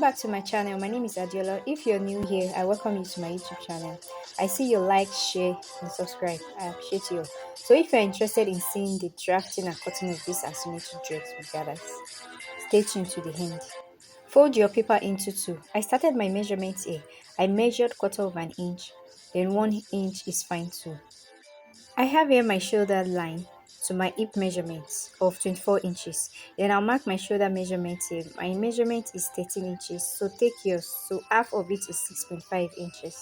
back to my channel. My name is Adiola. If you're new here, I welcome you to my YouTube channel. I see you like, share, and subscribe. I appreciate you. So if you're interested in seeing the drafting and cutting of these asymmetric dreads with gathers, stay tuned to the end. Fold your paper into two. I started my measurements here. I measured quarter of an inch, then 1 inch is fine too. I have here my shoulder line to my hip measurement of 24 inches. Then I'll mark my shoulder measurement here. My measurement is 13 inches, so take yours. So half of it is 6.5 inches.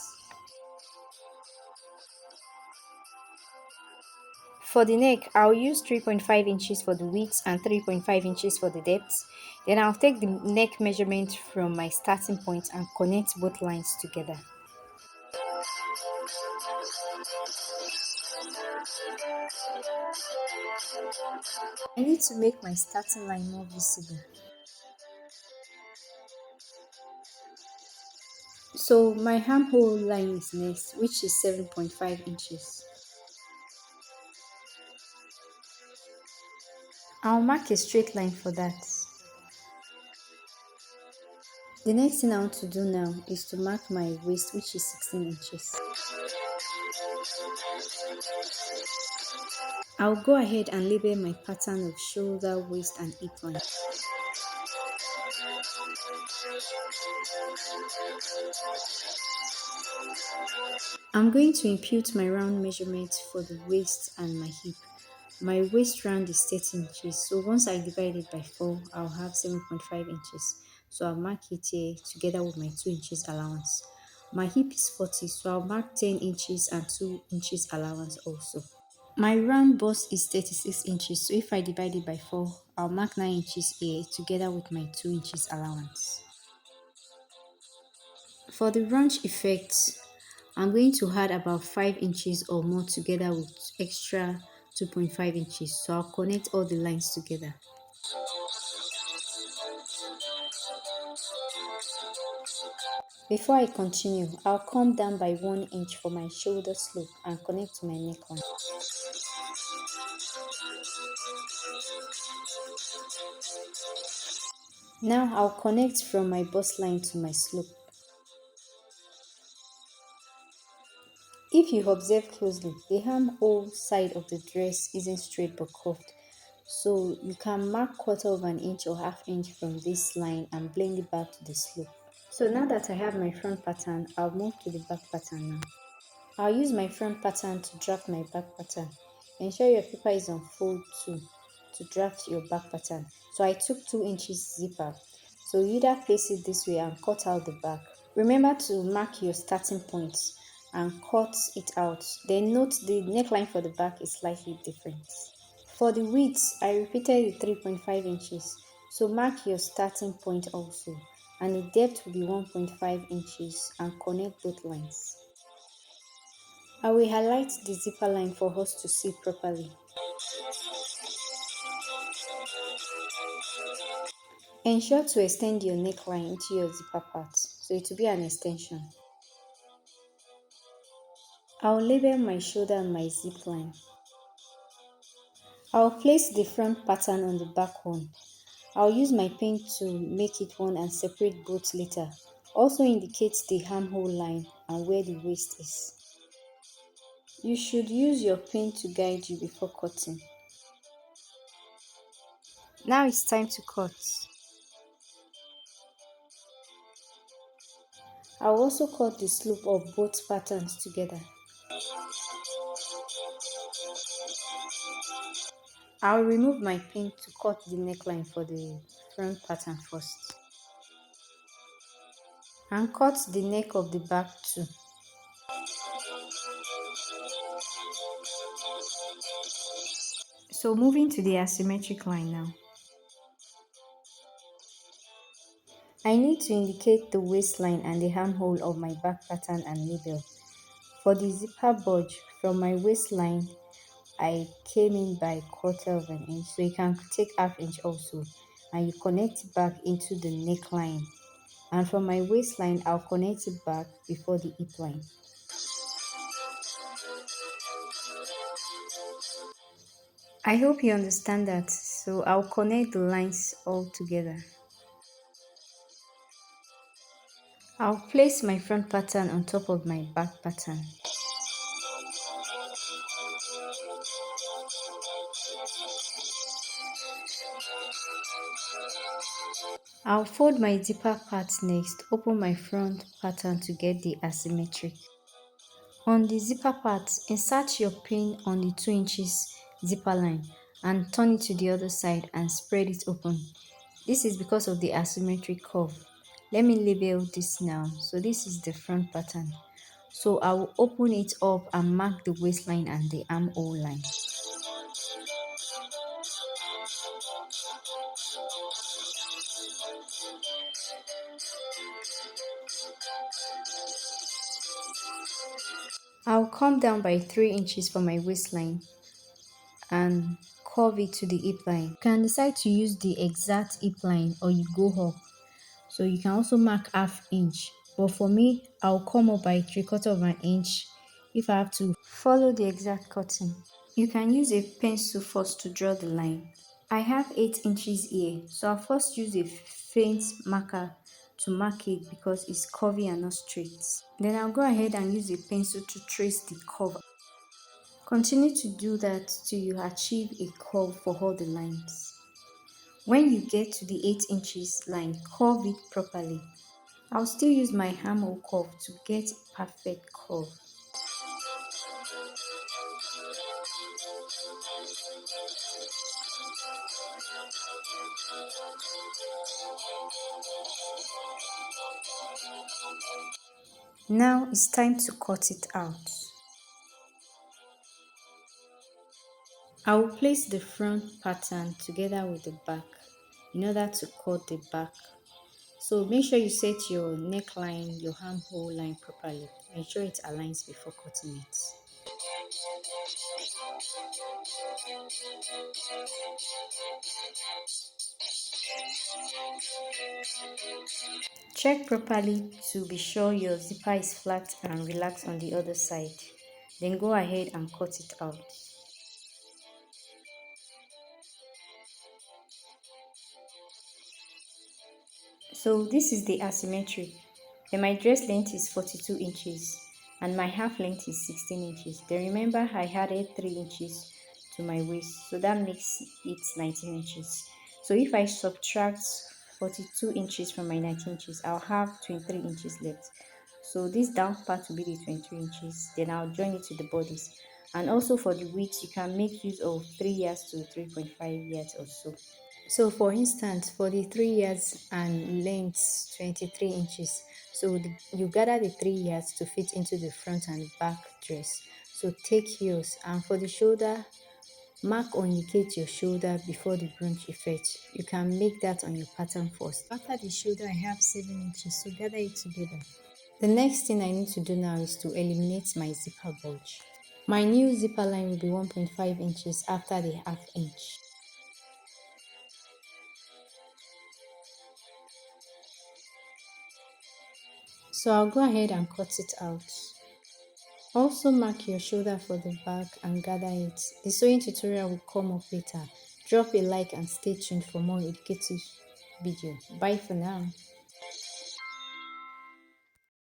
For the neck, I'll use 3.5 inches for the width and 3.5 inches for the depth. Then I'll take the neck measurement from my starting point and connect both lines together. I need to make my starting line more visible. So my armhole line is next, which is 7.5 inches. I'll mark a straight line for that. The next thing I want to do now is to mark my waist, which is 16 inches. I'll go ahead and label my pattern of shoulder, waist and hip line. I'm going to impute my round measurement for the waist and my hip. My waist round is 30 inches, so once I divide it by 4, I'll have 7.5 inches. So I'll mark it here together with my 2 inches allowance. My hip is 40, so I'll mark 10 inches and 2 inches allowance also. My round bust is 36 inches, so if I divide it by 4, I'll mark 9 inches here together with my 2 inches allowance. For the runch effect, I'm going to add about 5 inches or more together with extra 2.5 inches, so I'll connect all the lines together. Before I continue, I'll come down by 1 inch for my shoulder slope and connect to my neckline. Now I'll connect from my bust line to my slope. If you observe closely, the armhole side of the dress isn't straight but curved. So you can mark quarter of an inch or half inch from this line and blend it back to the slope. So now that I have my front pattern, I'll move to the back pattern now. I'll use my front pattern to draft my back pattern. Ensure your paper is on fold 2 to draft your back pattern. So I took 2 inches zipper. So you either place it this way and cut out the back. Remember to mark your starting point and cut it out. Then note the neckline for the back is slightly different. For the width, I repeated the 3.5 inches. So mark your starting point also. And the depth will be 1.5 inches and connect both lines. I will highlight the zipper line for us to see properly. Ensure to extend your neckline into your zipper part, so it will be an extension. I'll label my shoulder and my zip line. I'll place the front pattern on the back one. I'll use my pen to make it one and separate both later. Also indicate the armhole line and where the waist is. You should use your pen to guide you before cutting. Now it's time to cut. I'll also cut the slope of both patterns together. I'll remove my pin to cut the neckline for the front pattern first. And cut the neck of the back too. So moving to the asymmetric line now. I need to indicate the waistline and the armhole of my back pattern and label. For the zipper budge, from my waistline, I came in by quarter of an inch, so you can take half inch also, and you connect it back into the neckline. And from my waistline, I'll connect it back before the hip line. I hope you understand that, so I'll connect the lines all together. I'll place my front pattern on top of my back pattern. I'll fold my zipper part next, open my front pattern to get the asymmetric. On the zipper part, insert your pin on the 2 inches zipper line and turn it to the other side and spread it open. This is because of the asymmetric curve. Let me label this now. So this is the front pattern. So I will open it up and mark the waistline and the armhole line. I'll come down by 3 inches for my waistline and curve it to the hip line. You can decide to use the exact hip line or you go up. So you can also mark half inch. But for me, I'll come up by 3/4 of an inch if I have to follow the exact cutting. You can use a pencil first to draw the line. I have 8 inches here, so I'll first use a faint marker to mark it because it's curvy and not straight. Then I'll go ahead and use a pencil to trace the curve. Continue to do that till you achieve a curve for all the lines. When you get to the 8 inches line, curve it properly. I'll still use my armhole curve to get a perfect curve. Now it's time to cut it out. I will place the front pattern together with the back in order to cut the back. So make sure you set your neckline, your armhole line properly. Ensure it aligns before cutting it. Check properly to be sure your zipper is flat and relaxed on the other side. Then go ahead and cut it out. So this is the asymmetric. Then my dress length is 42 inches and my half length is 16 inches. Then remember I added 3 inches to my waist, so that makes it 19 inches. So if I subtract 42 inches from my 19 inches, I'll have 23 inches left. So this down part will be the 23 inches. Then I'll join it to the bodies. And also for the width, you can make use of 3 yards to 3.5 yards or so. So for instance, for the 3 yards and length 23 inches, so you gather the 3 yards to fit into the front and back dress. So take yours, and for the shoulder, mark or indicate your shoulder before the brunch effect. You can make that on your pattern first. After the shoulder, I have 7 inches, so gather it together. The next thing I need to do now is to eliminate my zipper bulge. My new zipper line will be 1.5 inches after the half inch. So I'll go ahead and cut it out. Also mark your shoulder for the back and gather it. The sewing tutorial will come up later. Drop a like and stay tuned for more educative video. Bye for now.